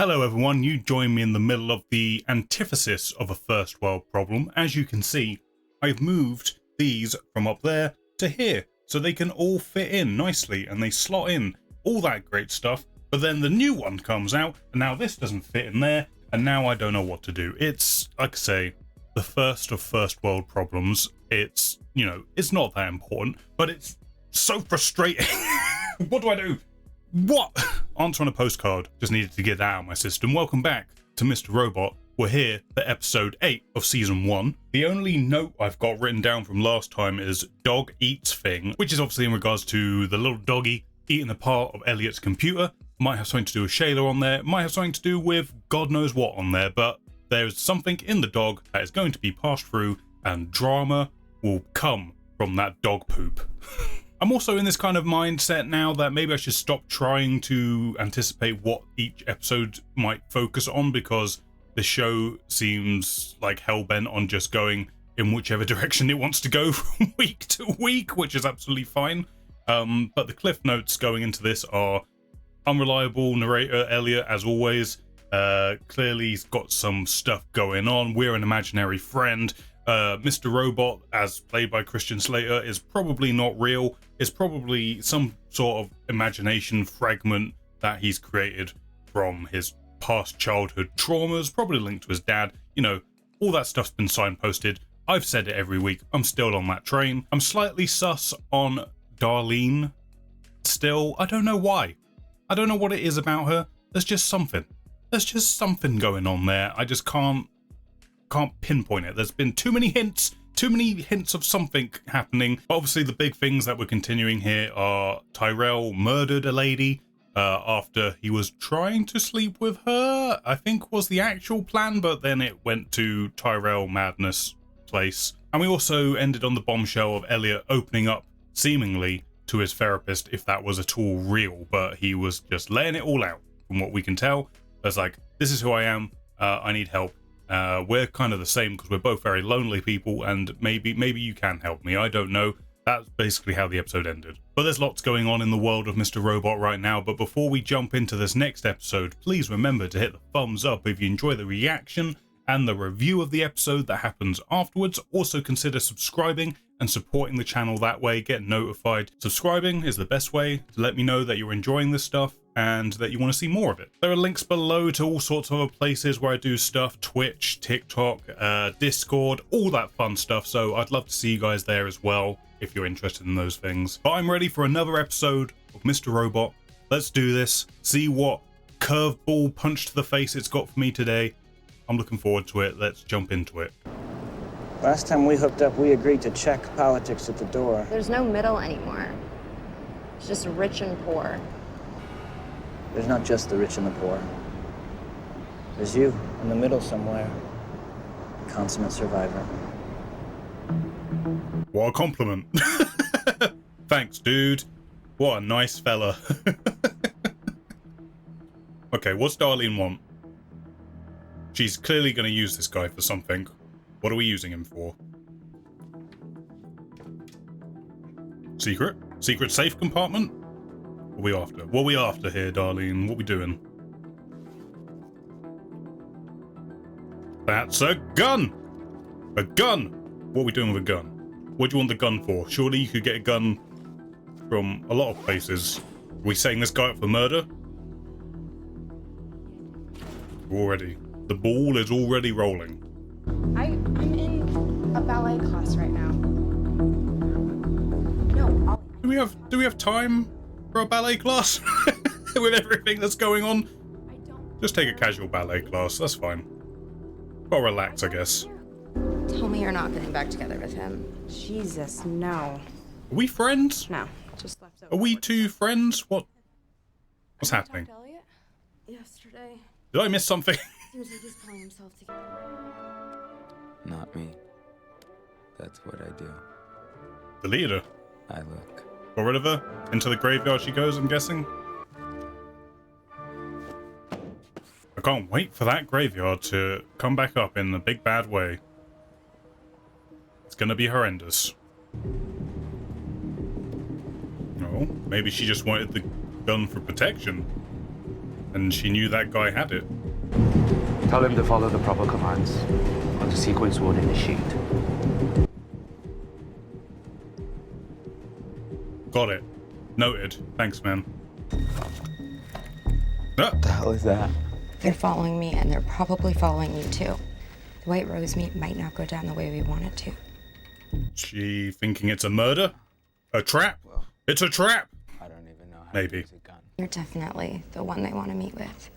Hello everyone, you join me in the middle of the antithesis of a first world problem. As you can see, I've moved these from up there to here, so they can all fit in nicely and they slot in, all that great stuff. But then the new one comes out, and now this doesn't fit in there, and now I don't know what to do. It's, like I say, the first of first world problems. It's, you know, it's not that important, but it's so frustrating. What do I do? What? Answer on a postcard. Just needed to get that out of my system. Welcome back to Mr. Robot. We're here for episode 8 of season 1. The only note I've got written down from last time is dog eats thing, which is obviously in regards to the little doggy eating a part of Elliot's computer. Might have something to do with Shayla on there. Might have something to do with God knows what on there, but there's something in the dog that is going to be passed through, and drama will come from that dog poop. I'm also in this kind of mindset now that maybe I should stop trying to anticipate what each episode might focus on, because the show seems like hell-bent on just going in whichever direction it wants to go from week to week, which is absolutely fine. But the cliff notes going into this are unreliable narrator Elliot, as always. Clearly he's got some stuff going on. We're an imaginary friend. Mr. Robot, as played by Christian Slater, is probably not real. It's probably some sort of imagination fragment that he's created from his past childhood traumas, probably linked to his dad. You know, all that stuff's been signposted. I've said it every week. I'm still on that train. I'm slightly sus on Darlene still. I don't know why. I don't know what it is about her. There's just something. There's just something going on there. I just can't pinpoint it. There's been too many hints of something happening. Obviously the big things that we're continuing here are Tyrell murdered a lady after he was trying to sleep with her, I think was the actual plan, but then it went to Tyrell madness place. And we also ended on the bombshell of Elliot opening up seemingly to his therapist, if that was at all real, but he was just laying it all out from what we can tell. It's like, this is who I am, I need help. We're kind of the same because we're both very lonely people, and maybe you can help me. I don't know. That's basically how the episode ended. But there's lots going on in the world of Mr. Robot right now. But before we jump into this next episode, please remember to hit the thumbs up if you enjoy the reaction and the review of the episode that happens afterwards. Also consider subscribing and supporting the channel that way. Get notified. Subscribing is the best way to let me know that you're enjoying this stuff and that you want to see more of it. There are links below to all sorts of other places where I do stuff: Twitch, TikTok, Discord, all that fun stuff. So I'd love to see you guys there as well if you're interested in those things. But I'm ready for another episode of Mr. Robot. Let's do this. See what curveball punch to the face it's got for me today. I'm looking forward to it. Let's jump into it. Last time we hooked up, we agreed to check politics at the door. There's no middle anymore. It's just rich and poor. There's not just the rich and the poor. There's you in the middle somewhere. Consummate survivor. What a compliment. Thanks, dude. What a nice fella. Okay, what's Darlene want? She's clearly going to use this guy for something. What are we using him for? Secret? Secret safe compartment? What are we after? What are we after here, Darlene? What are we doing? That's a gun! A gun! What are we doing with a gun? What do you want the gun for? Surely you could get a gun from a lot of places. Are we setting this guy up for murder? Already. The ball is already rolling. I'm in a ballet class right now. No, Do we have time for a ballet class with everything that's going on? I don't. Just take a casual ballet class. That's fine. Gotta relax, I guess. Tell me you're not getting back together with him. Jesus, no. Are we friends? No, just left over. Are we two friends? What's happening? Talked to Elliot yesterday. Did I miss something? Seems like he's pulling himself together. Not me. That's what I do. The leader. I look. Got rid of her? Into the graveyard she goes, I'm guessing? I can't wait for that graveyard to come back up in a big bad way. It's gonna be horrendous. Oh, maybe she just wanted the gun for protection. And she knew that guy had it. Tell him to follow the proper commands, or the sequence won't initiate. Got it. Noted. Thanks, man. What the hell is that? They're following me, and they're probably following you too. The White Rose meat might not go down the way we want it to. She thinking it's a murder? A trap? It's a trap! I don't even know how Maybe. to use a gun. You're definitely the one they want to meet with.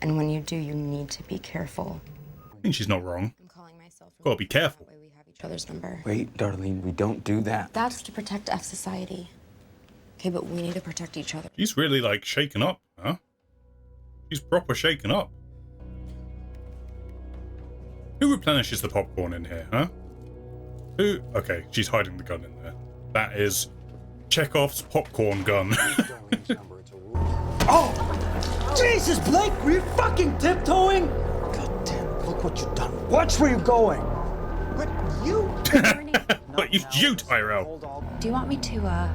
And when you do, you need to be careful. I think she's not wrong. I'm calling myself. Gotta be careful. That way we have each other's number. Wait, Darlene, we don't do that. That's to protect F society. Okay, but we need to protect each other. She's really, like, shaken up, huh? She's proper shaken up. Who replenishes the popcorn in here, huh? Who? Okay, she's hiding the gun in there. That is Chekhov's popcorn gun. Oh! Jesus, Blake, were you fucking tiptoeing? God damn, look what you've done. Watch where you're going. But you... But you, Tyrell. Do you want me to,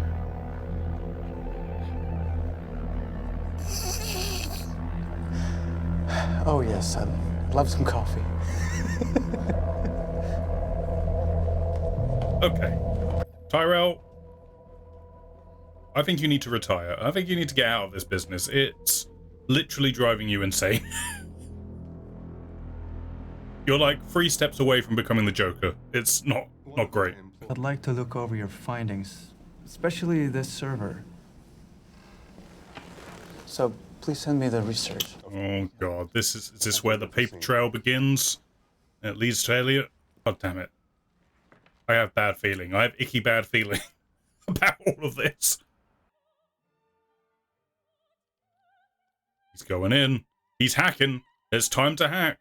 Oh, yes, I'd love some coffee. Okay. Tyrell, I think you need to retire. I think you need to get out of this business. It's literally driving you insane. You're like 3 steps away from becoming the Joker. It's not great. I'd like to look over your findings, especially this server. So, please send me the research. Oh god, is this where the paper trail begins? It leads to Elliot? God damn it. I have bad feeling. I have icky bad feeling about all of this. He's going in. He's hacking. It's time to hack.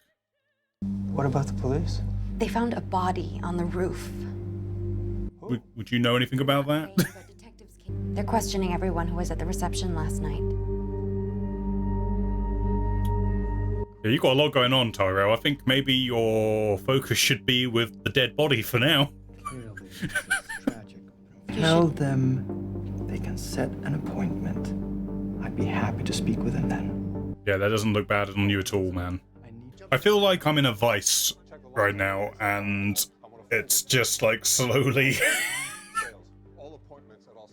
What about the police? They found a body on the roof. Would you know anything about that? They're questioning everyone who was at the reception last night. Yeah, you got a lot going on, Tyrell. I think maybe your focus should be with the dead body for now. Tell them they can set an appointment. I'd be happy to speak with them then. Yeah, that doesn't look bad on you at all, man. I feel like I'm in a vice right now, and it's just like slowly...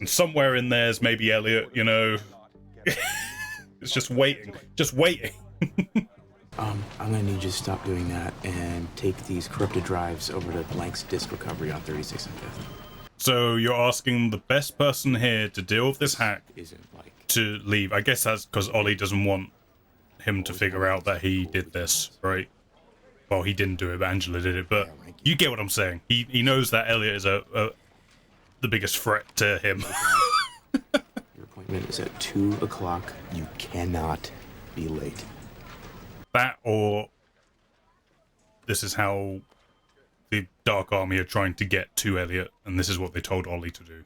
and somewhere in there's maybe Elliot, you know? It's just waiting. Just waiting. I'm gonna need you to stop doing that and take these corrupted drives over to Blank's disk recovery on 36 and 5th. So you're asking the best person here to deal with this hack Isn't like to leave. I guess that's because Ollie doesn't want him to figure out that he did this, right? Well, he didn't do it, but Angela did it. But you get what I'm saying. He knows that Elliot is the biggest threat to him. your appointment is at 2 o'clock. You cannot be late. That or this is how the Dark Army are trying to get to Elliot, and this is what they told Ollie to do.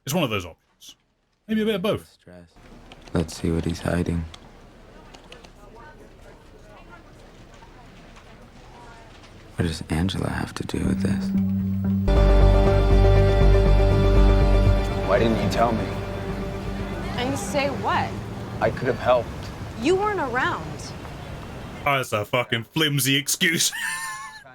It's one of those options. Maybe a bit of both. Stress. Let's see what he's hiding. What does Angela have to do with this? Why didn't you tell me? And say what? I could have helped. You weren't around. Oh, that's a fucking flimsy excuse.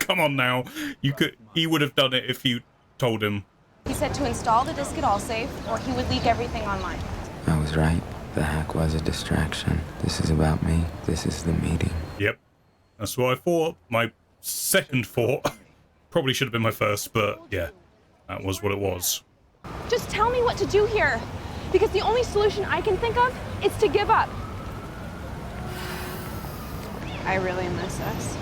Come on now. He would have done it if you told him. He said to install the disk at AllSafe, or he would leak everything online. I was right. The hack was a distraction. This is about me. This is the meeting. Yep. That's what I thought. My second thought probably should have been my first, but yeah, that was what it was. Just tell me what to do here, because the only solution I can think of is to give up. I really miss us.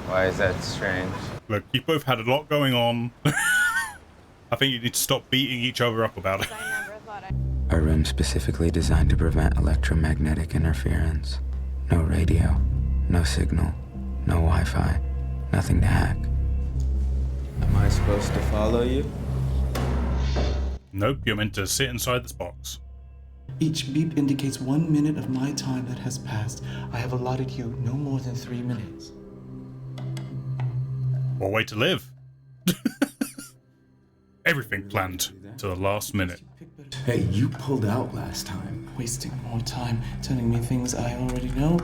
Why is that strange? Look, you both had a lot going on. I think you need to stop beating each other up about it. I never thought A room specifically designed to prevent electromagnetic interference. No radio, no signal, no Wi-Fi, nothing to hack. Am I supposed to follow you? Nope, you're meant to sit inside this box. Each beep indicates 1 minute of my time that has passed. I have allotted you no more than 3 minutes. What way to live? Everything planned to the last minute. You pick better Hey, you pulled out last time. Wasting more time telling me things I already know.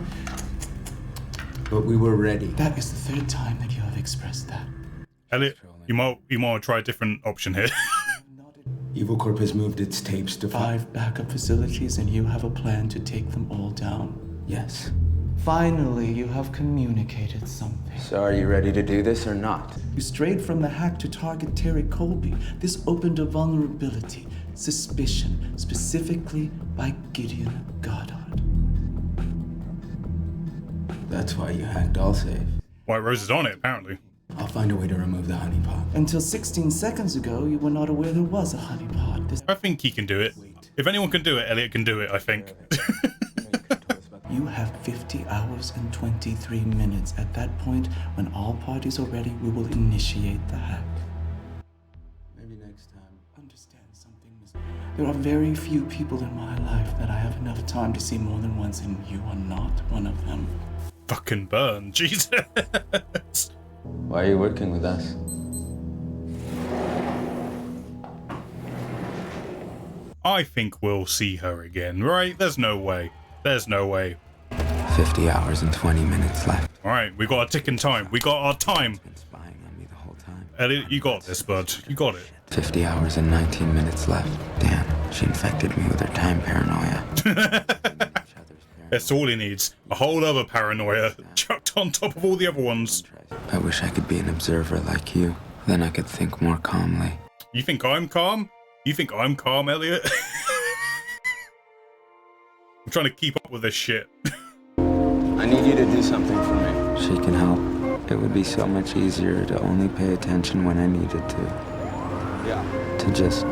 But we were ready. That is the third time that you have expressed that. Elliot, you might want to try a different option here. Evil Corp has moved its tapes to 5 backup facilities, and you have a plan to take them all down. Yes. Finally, you have communicated something. So are you ready to do this or not? You strayed from the hack to target Terry Colby. This opened a vulnerability, suspicion, specifically by Gideon Goddard. That's why you hacked AllSafe. White Rose is on it, apparently. I'll find a way to remove the honeypot. Until 16 seconds ago, you were not aware there was a honeypot. I think he can do it. If anyone can do it, Elliot can do it, I think. You have 50 hours and 23 minutes. At that point, when all parties are ready, we will initiate the hack. Maybe next time. Understand something, Miss. There are very few people in my life that I have enough time to see more than once, and you are not one of them. Fucking burn, Jesus. Why are you working with us? I think we'll see her again, right? There's no way. There's no way. 50 hours and 20 minutes left. Alright, we got a ticking time. We got our time. Been spying on me the whole time. Elliot, you got this, bud. You got it. 50 hours and 19 minutes left. Damn, she infected me with her time paranoia. That's all he needs. A whole other paranoia chucked on top of all the other ones. I wish I could be an observer like you. Then I could think more calmly. You think I'm calm? You think I'm calm, Elliot? I'm trying to keep up with this shit. I need you to do something for me. She can help. It would be so much easier to only pay attention when I needed to. Yeah. To just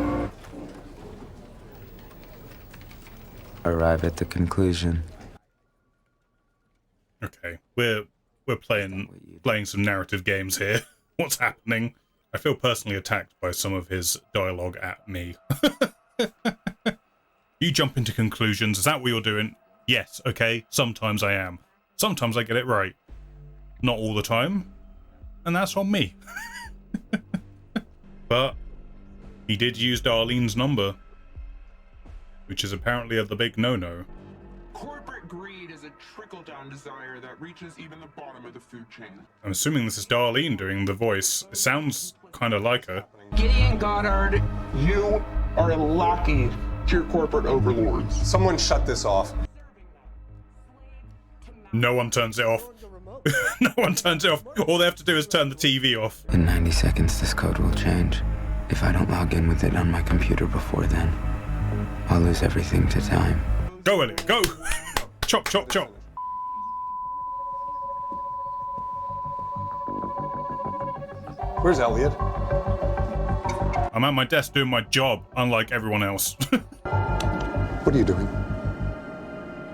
arrive at the conclusion. Okay, we're playing some narrative games here. What's happening? I feel personally attacked by some of his dialogue at me. You jump into conclusions. Is that what you're doing? Yes, okay. Sometimes I am. Sometimes I get it right. Not all the time. And that's on me. But he did use Darlene's number, which is apparently the big no-no. Corporate greed is a trickle-down desire that reaches even the bottom of the food chain. I'm assuming this is Darlene doing the voice. It sounds kind of like her. Gideon Goddard, you are a lackey to your corporate overlords. Someone shut this off. No one turns it off. No one turns it off. All they have to do is turn the TV off. In 90 seconds, this code will change. If I don't log in with it on my computer before then, I'll lose everything to time. Go, Elliot, go! Chop, chop, chop. Where's Elliot? I'm at my desk doing my job, unlike everyone else. What are you doing?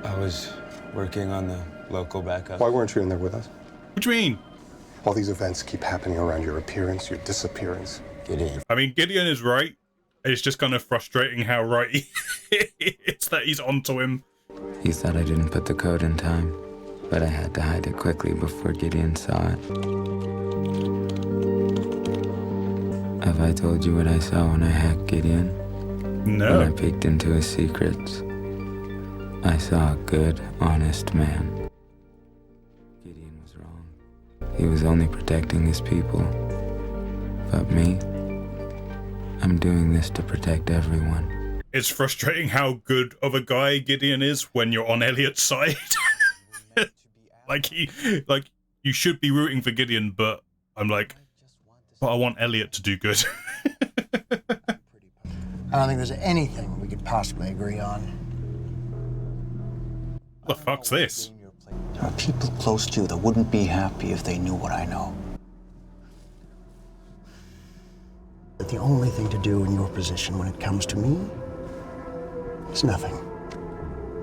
I was working on the local backup. Why weren't you in there with us? What do you mean? All these events keep happening around your appearance, your disappearance. Gideon. I mean, Gideon is right. It's just kind of frustrating how right he it's that he's onto him. He thought I didn't put the code in time, but I had to hide it quickly before Gideon saw it. Have I told you what I saw when I hacked Gideon? No. When I peeked into his secrets, I saw a good, honest man. Gideon was wrong. He was only protecting his people. But me, I'm doing this to protect everyone. It's frustrating how good of a guy Gideon is when you're on Elliot's side. like you should be rooting for Gideon, but I'm like, but I want Elliot to do good. I don't think there's anything we could possibly agree on. What the fuck's this? There are people close to you that wouldn't be happy if they knew what I know. But the only thing to do in your position when it comes to me is nothing.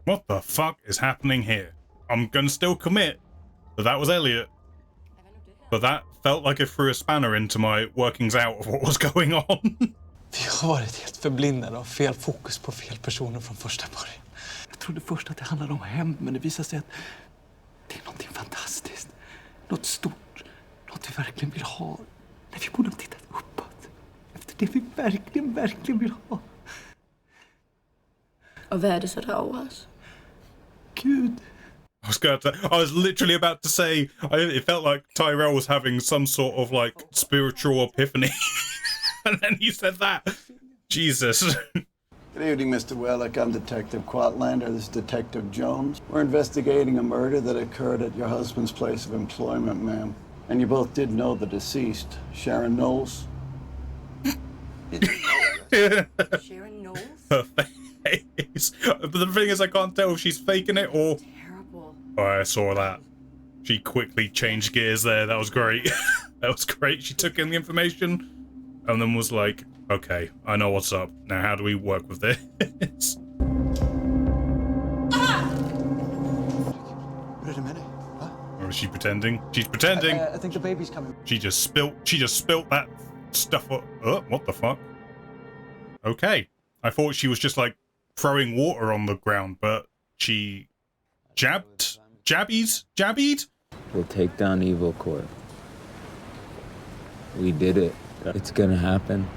What the fuck is happening here? I'm gonna still commit that was Elliot. But that felt like it threw a spanner into my workings out of what was going on. Vi har varit helt förblindade av fel fokus på fel personer från första början. Jag trodde först att det handlade om hämnd, men det visade sig att det är någonting fantastiskt. Något stort. Något vi verkligen vill ha. När vi borde ha tittat uppåt. Efter det vi verkligen vill ha. Och vad är det så oroas? Gud. I was literally about to say, it felt like Tyrell was having some sort of like spiritual epiphany. And then you said that. Jesus. Good evening, Mr. Wellick. I'm Detective Quatlander. This is Detective Jones. We're investigating a murder that occurred at your husband's place of employment, ma'am. And you both did know the deceased, Sharon Knowles. Sharon Knowles? Her face. But the thing is, I can't tell if she's faking it or... Terrible. Oh, I saw that. She quickly changed gears there. That was great. That was great. She took in the information and then was like, okay, I know what's up. Now, how do we work with this? Wait a minute. Huh? Or is she pretending? She's pretending. I think the baby's coming. She just spilt that stuff. Oh, what the fuck? Okay. I thought she was just like throwing water on the ground, but she jabbied? We'll take down Evil Corp. We did it. It's gonna happen.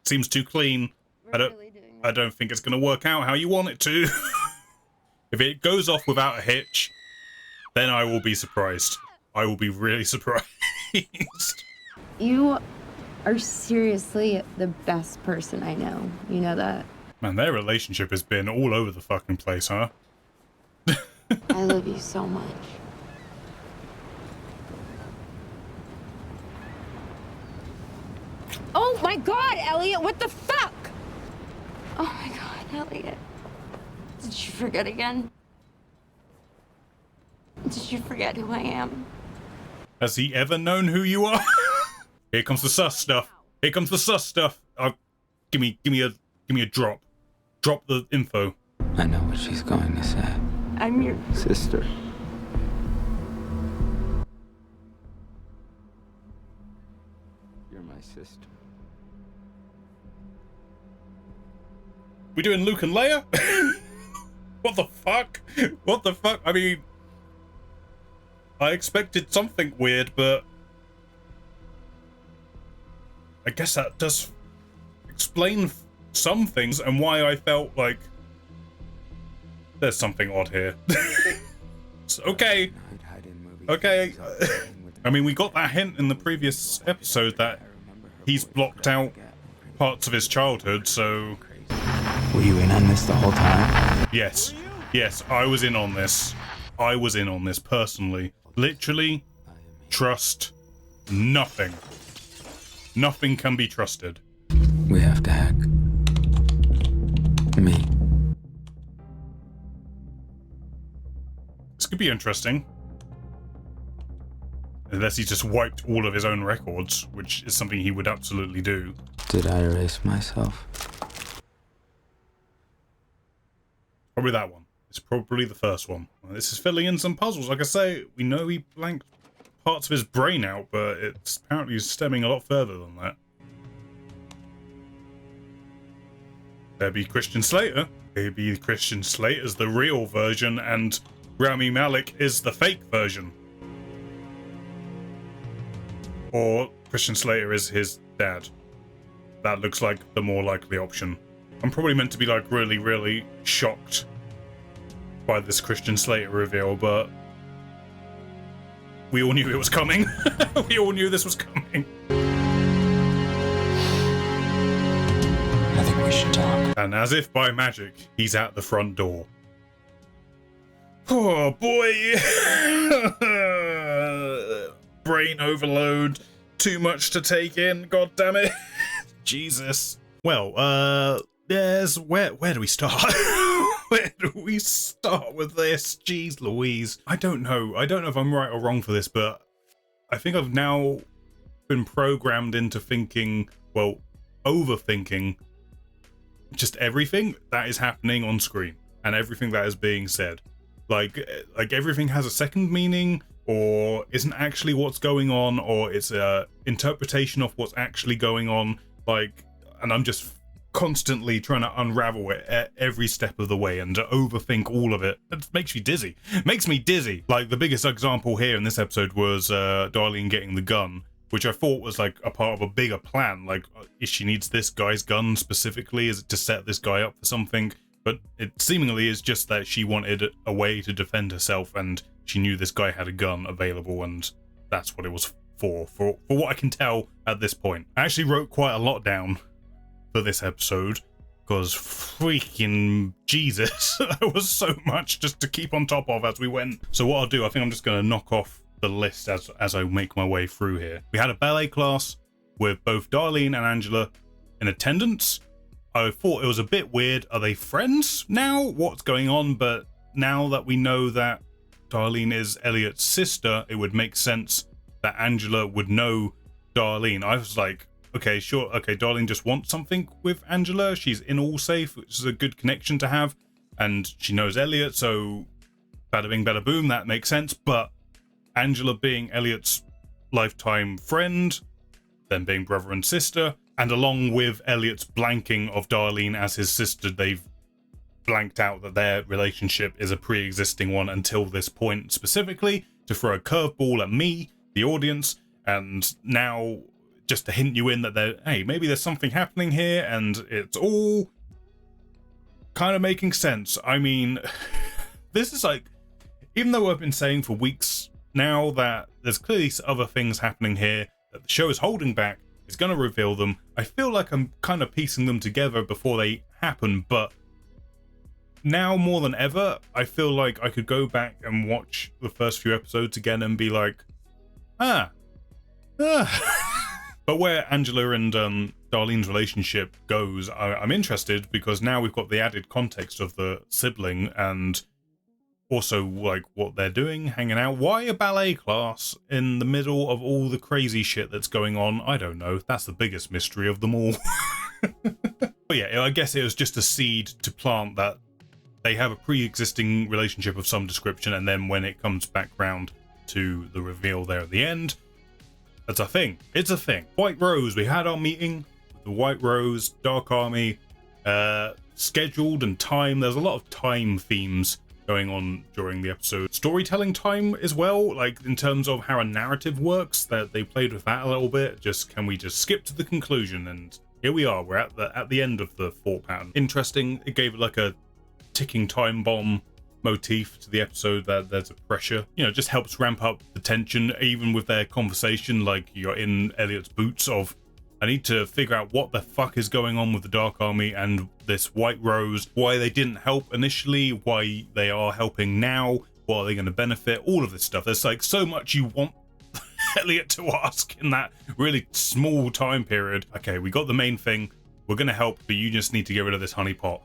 Seems too clean. I don't think it's gonna work out how you want it to. If it goes off without a hitch, then I will be surprised. I will be really surprised. You are seriously the best person I know. You know that? Man, their relationship has been all over the fucking place, huh? I love you so much. Oh my God, Elliot, what the fuck? Oh my God, Elliot. Did you forget again? Did you forget who I am? Has he ever known who you are? Here comes the sus stuff. Here comes the sus stuff. Give me a drop. Drop the info. I know what she's going to say. I'm your sister. You're my sister. We doing Luke and Leia? What the fuck? What the fuck? I mean, I expected something weird, but I guess that does explain some things and why I felt like there's something odd here. Okay. Okay. I mean, we got that hint in the previous episode that he's blocked out parts of his childhood, so... Were you in on this the whole time? Yes. Yes, I was in on this. I was in on this personally. Literally, trust nothing. Nothing can be trusted. We have to hack. Me. This could be interesting. Unless he just wiped all of his own records, which is something he would absolutely do. Did I erase myself? Probably that one. It's probably the first one. This is filling in some puzzles. Like I say, we know he blanked parts of his brain out, but it's apparently stemming a lot further than that. Maybe Christian Slater. Maybe Christian Slater's the real version and Rami Malek is the fake version. Or Christian Slater is his dad. That looks like the more likely option. I'm probably meant to be like really, really shocked by this Christian Slater reveal, but we all knew it was coming. We all knew this was coming. I think we should talk. And as if by magic, he's at the front door. Oh boy! Brain overload. Too much to take in, god damn it. Jesus. Well, there's where do we start? Where do we start with this? Jeez Louise. I don't know if I'm right or wrong for this, but I think I've now been programmed into thinking, well, overthinking just everything that is happening on screen and everything that is being said. Like everything has a second meaning, or isn't actually what's going on, or it's a interpretation of what's actually going on. Like, and I'm just constantly trying to unravel it at every step of the way and to overthink all of it. It makes me dizzy. Makes me dizzy. Like, the biggest example here in this episode was Darlene getting the gun which I thought was like a part of a bigger plan. Like, if she needs this guy's gun specifically, is it to set this guy up for something? But it seemingly is just that she wanted a way to defend herself, and she knew this guy had a gun available, and that's what it was for what I can tell at this point. I actually wrote quite a lot down for this episode, because freaking Jesus, there was so much just to keep on top of as we went. So what I'll do, I think I'm just going to knock off the list as I make my way through here. We had a ballet class with both Darlene and Angela in attendance. I thought it was a bit weird. Are they friends now? What's going on? But now that we know that Darlene is Elliot's sister, it would make sense that Angela would know Darlene. I was like, okay, sure. Okay, Darlene just wants something with Angela. She's in All Safe, which is a good connection to have. And she knows Elliot, so bada bing, bada boom, that makes sense. But Angela being Elliot's lifetime friend, them being brother and sister, and along with Elliot's blanking of Darlene as his sister, they've blanked out that their relationship is a pre-existing one until this point specifically, to throw a curveball at me, the audience, and now just to hint you in that hey, maybe there's something happening here, and it's all kind of making sense. I mean, this is like, even though I've been saying for weeks now that there's clearly other things happening here, that the show is holding back, it's going to reveal them, I feel like I'm kind of piecing them together before they happen, but now more than ever, I feel like I could go back and watch the first few episodes again and be like, But where Angela and Darlene's relationship goes, I'm interested, because now we've got the added context of the sibling and also like what they're doing, hanging out. Why a ballet class in the middle of all the crazy shit that's going on? I don't know. That's the biggest mystery of them all. But yeah, I guess it was just a seed to plant that they have a pre-existing relationship of some description, and then when it comes back round to the reveal there at the end, that's a thing. It's a thing. White Rose, we had our meeting with the White Rose, Dark Army, scheduled and time. There's a lot of time themes going on during the episode. Storytelling time as well, like in terms of how a narrative works, that they played with that a little bit. Can we just skip to the conclusion? And here we are, we're at the end of the thought pattern. Interesting, it gave like a ticking time bomb motif to the episode, that there's a pressure, just helps ramp up the tension, even with their conversation. Like, you're in Elliot's boots of, I need to figure out what the fuck is going on with the Dark Army and this White Rose, why they didn't help initially, why they are helping now, what are they going to benefit, all of this stuff. There's like so much you want Elliot to ask in that really small time period. Okay, we got the main thing, we're going to help, but you just need to get rid of this honeypot.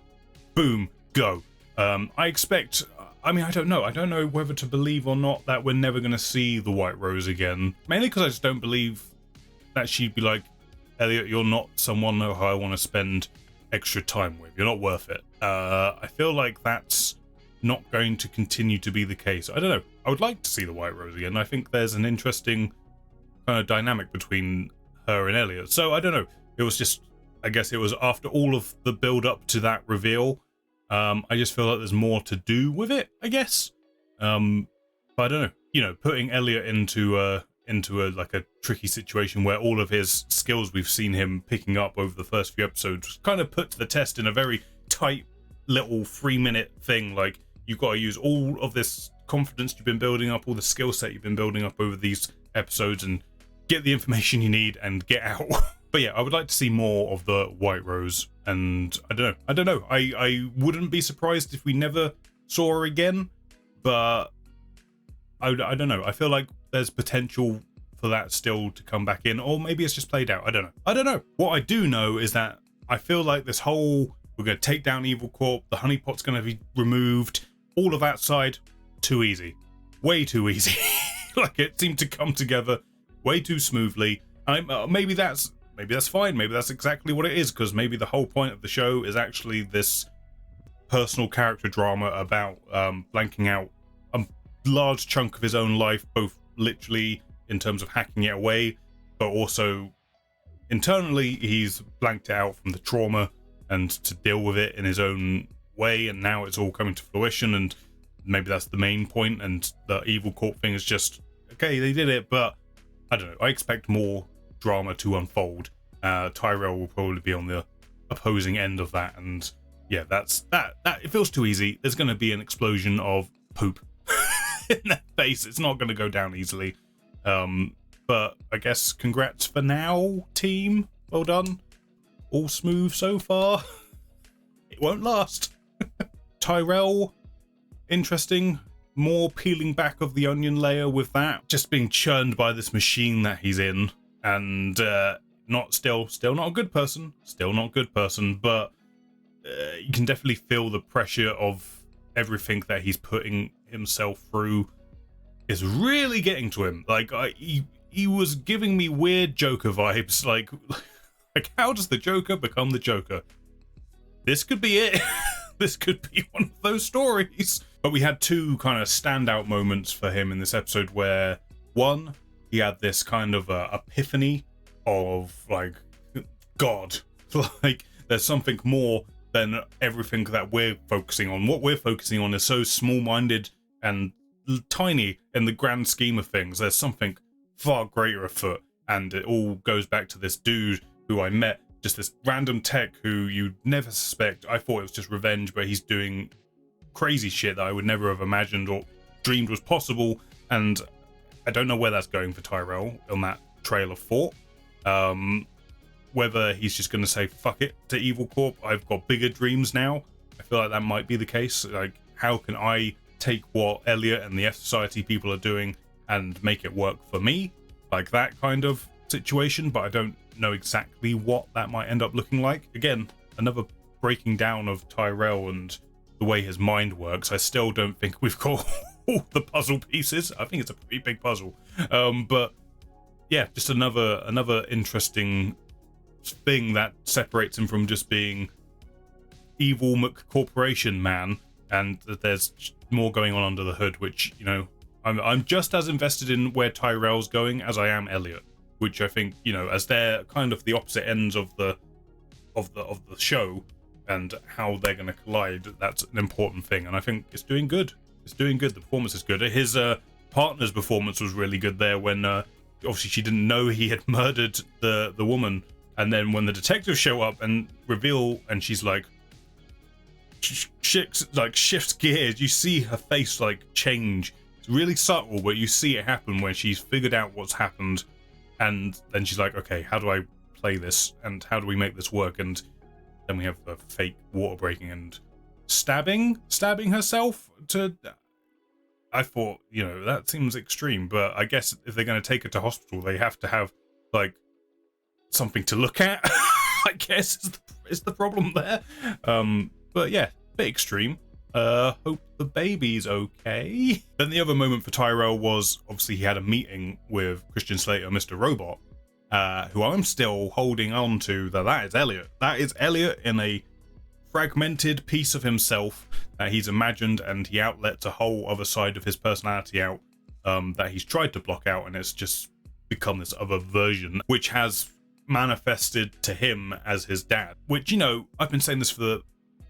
Boom, go. I expect, I don't know whether to believe or not that we're never going to see the White Rose again, mainly because I just don't believe that she'd be like, Elliot, you're not someone who I want to spend extra time with, you're not worth it. I feel like that's not going to continue to be the case. I don't know, I would like to see the White Rose again. I think there's an interesting kind of dynamic between her and Elliot, so I don't know, it was just, I guess it was after all of the build up to that reveal, I just feel like there's more to do with it, I guess. But I don't know, putting Elliot into a like a tricky situation where all of his skills we've seen him picking up over the first few episodes was kind of put to the test in a very tight little 3-minute thing. Like, you've got to use all of this confidence you've been building up, all the skill set you've been building up over these episodes, and get the information you need and get out. But yeah, I would like to see more of the White Rose, and I don't know. I wouldn't be surprised if we never saw her again, but I don't know. I feel like there's potential for that still to come back in, or maybe it's just played out. I don't know. What I do know is that I feel like this whole, we're going to take down Evil Corp, the honeypot's going to be removed, all of that side, too easy. Way too easy. Like, it seemed to come together way too smoothly. Maybe that's fine. Maybe that's exactly what it is, because maybe the whole point of the show is actually this personal character drama about blanking out a large chunk of his own life, both literally in terms of hacking it away, but also internally he's blanked it out from the trauma and to deal with it in his own way, and now it's all coming to fruition, and maybe that's the main point, and the Evil Corp thing is just, okay, they did it, but I don't know, I expect more drama to unfold. Tyrell will probably be on the opposing end of that, and yeah, that it feels too easy. There's going to be an explosion of poop in their face. It's not going to go down easily. But I guess congrats for now, team. Well done. All smooth so far. It won't last. Tyrell, interesting. More peeling back of the onion layer with that. Just being churned by this machine that he's in. And still not a good person. Still not a good person. But you can definitely feel the pressure of everything that he's putting himself through is really getting to him. Like, he was giving me weird Joker vibes. Like how does the Joker become the Joker? This could be it. This could be one of those stories. But we had two kind of standout moments for him in this episode where, one, he had this kind of epiphany of, like, God. Like, there's something more than everything that we're focusing on. What we're focusing on is so small-minded and tiny in the grand scheme of things. There's something far greater afoot, and it all goes back to this dude who I met, just this random tech who you'd never suspect. I thought it was just revenge, but he's doing crazy shit that I would never have imagined or dreamed was possible, and I don't know where that's going for Tyrell on that trail of thought. Whether he's just going to say fuck it to Evil Corp, I've got bigger dreams now. I feel like that might be the case. Like, how can I take what Elliot and the F Society people are doing and make it work for me? Like that kind of situation, but I don't know exactly what that might end up looking like. Again, another breaking down of Tyrell and the way his mind works. I still don't think we've got all the puzzle pieces. I think it's a pretty big puzzle. But yeah, just another interesting thing that separates him from just being evil McCorporation man, and that there's more going on under the hood, which, you know, I'm just as invested in where Tyrell's going as I am Elliot, which I think, you know, as they're kind of the opposite ends of the show and how they're going to collide, that's an important thing, and I think it's doing good. It's doing good. The performance is good. His partner's performance was really good there when obviously she didn't know he had murdered the woman, and then when the detectives show up and reveal, and she's like shifts gears, you see her face like change. It's really subtle, but you see it happen where she's figured out what's happened, and then she's like, okay, how do I play this, and how do we make this work? And then we have the fake water breaking and stabbing herself to... I thought, you know, that seems extreme, but I guess if they're going to take her to hospital, they have to have, like, something to look at, I guess, is the problem there. But yeah, bit extreme. Hope the baby's okay. Then the other moment for Tyrell was, obviously, he had a meeting with Christian Slater, Mr. Robot, who I'm still holding on to that is Elliot. That is Elliot in a fragmented piece of himself that he's imagined, and he outlets a whole other side of his personality out that he's tried to block out, and it's just become this other version, which has manifested to him as his dad. Which, you know, I've been saying this for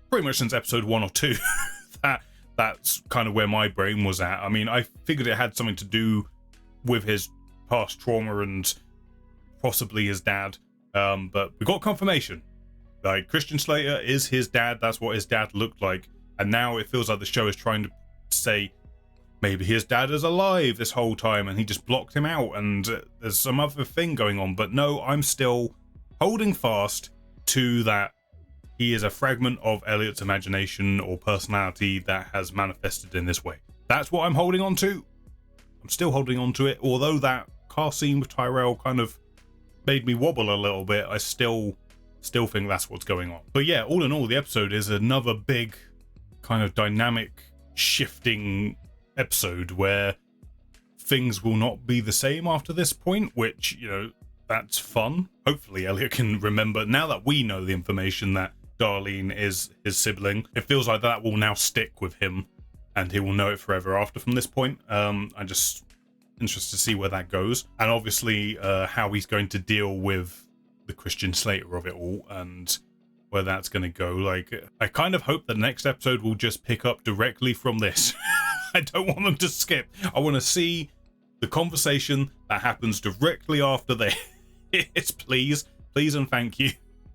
pretty much since episode 1 or 2. That's kind of where my brain was at. I mean, I figured it had something to do with his past trauma and possibly his dad, but we got confirmation. Like, Christian Slater is his dad. That's what his dad looked like. And now it feels like the show is trying to say maybe his dad is alive this whole time and he just blocked him out and there's some other thing going on. But no, I'm still holding fast to that he is a fragment of Elliot's imagination or personality that has manifested in this way. That's what I'm holding on to. I'm still holding on to it. Although that car scene with Tyrell kind of made me wobble a little bit, I still think that's what's going on. But yeah, all in all, the episode is another big kind of dynamic shifting episode where things will not be the same after this point, which, you know, that's fun. Hopefully Elliot can remember, now that we know the information that Darlene is his sibling, it feels like that will now stick with him and he will know it forever after from this point. I'm just interested to see where that goes, and obviously how he's going to deal with the Christian Slater of it all and where that's going to go. Like, I kind of hope the next episode will just pick up directly from this. I don't want them to skip. I want to see the conversation that happens directly after this. Please and thank you.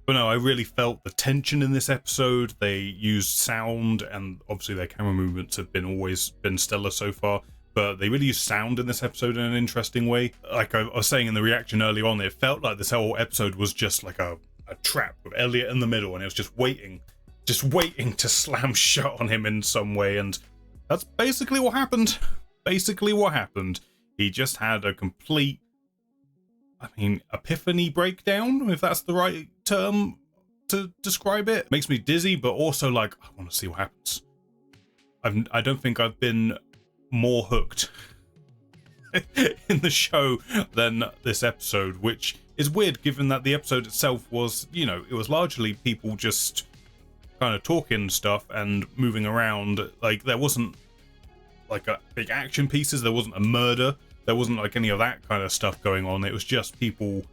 But no, I really felt the tension in this episode. They used sound, and obviously their camera movements have always been stellar so far, but they really used sound in this episode in an interesting way. Like I was saying in the reaction early on, it felt like this whole episode was just like a trap with Elliot in the middle, and it was just waiting to slam shut on him in some way, and that's basically what happened. He just had a complete, epiphany breakdown, if that's the right term to describe it. Makes me dizzy, but also like, I want to see what happens. I don't think I've been more hooked in the show than this episode, which is weird given that the episode itself was, it was largely people just kind of talking stuff and moving around. Like, there wasn't like a big action pieces, there wasn't a murder, there wasn't like any of that kind of stuff going on. It was just people,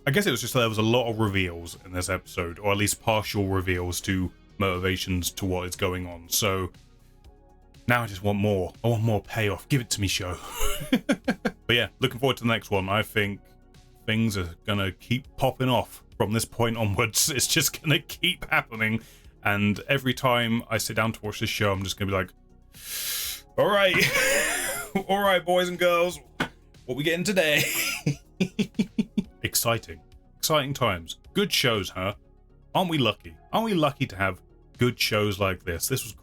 I guess it was just there was a lot of reveals in this episode, or at least partial reveals to motivations to what is going on. So now I just want more. I want more payoff. Give it to me, show. But yeah, looking forward to the next one. I think things are gonna keep popping off from this point onwards. It's just gonna keep happening, and every time I sit down to watch this show, I'm just gonna be like, all right, all right, boys and girls, what we getting today? Exciting times. Good shows, huh? Aren't we lucky? Aren't we lucky to have good shows like this? This was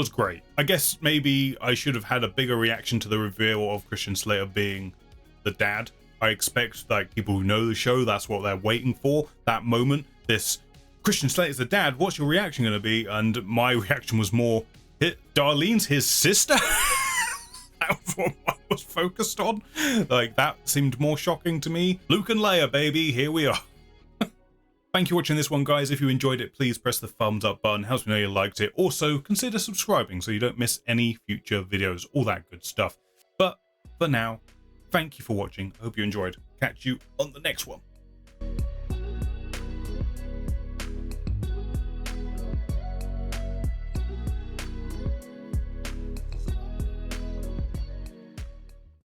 great. I guess maybe I should have had a bigger reaction to the reveal of Christian Slater being the dad. I expect, like, people who know the show, that's what they're waiting for, that moment. This Christian Slater's the dad, what's your reaction going to be? And my reaction was more, Darlene's his sister? That was what I was focused on. Like, that seemed more shocking to me. Luke and Leia, baby, here we are. Thank you for watching this one, guys. If you enjoyed it, please press the thumbs up button. Helps me know you liked it. Also, consider subscribing so you don't miss any future videos, all that good stuff. But for now, thank you for watching. I hope you enjoyed. Catch you on the next one.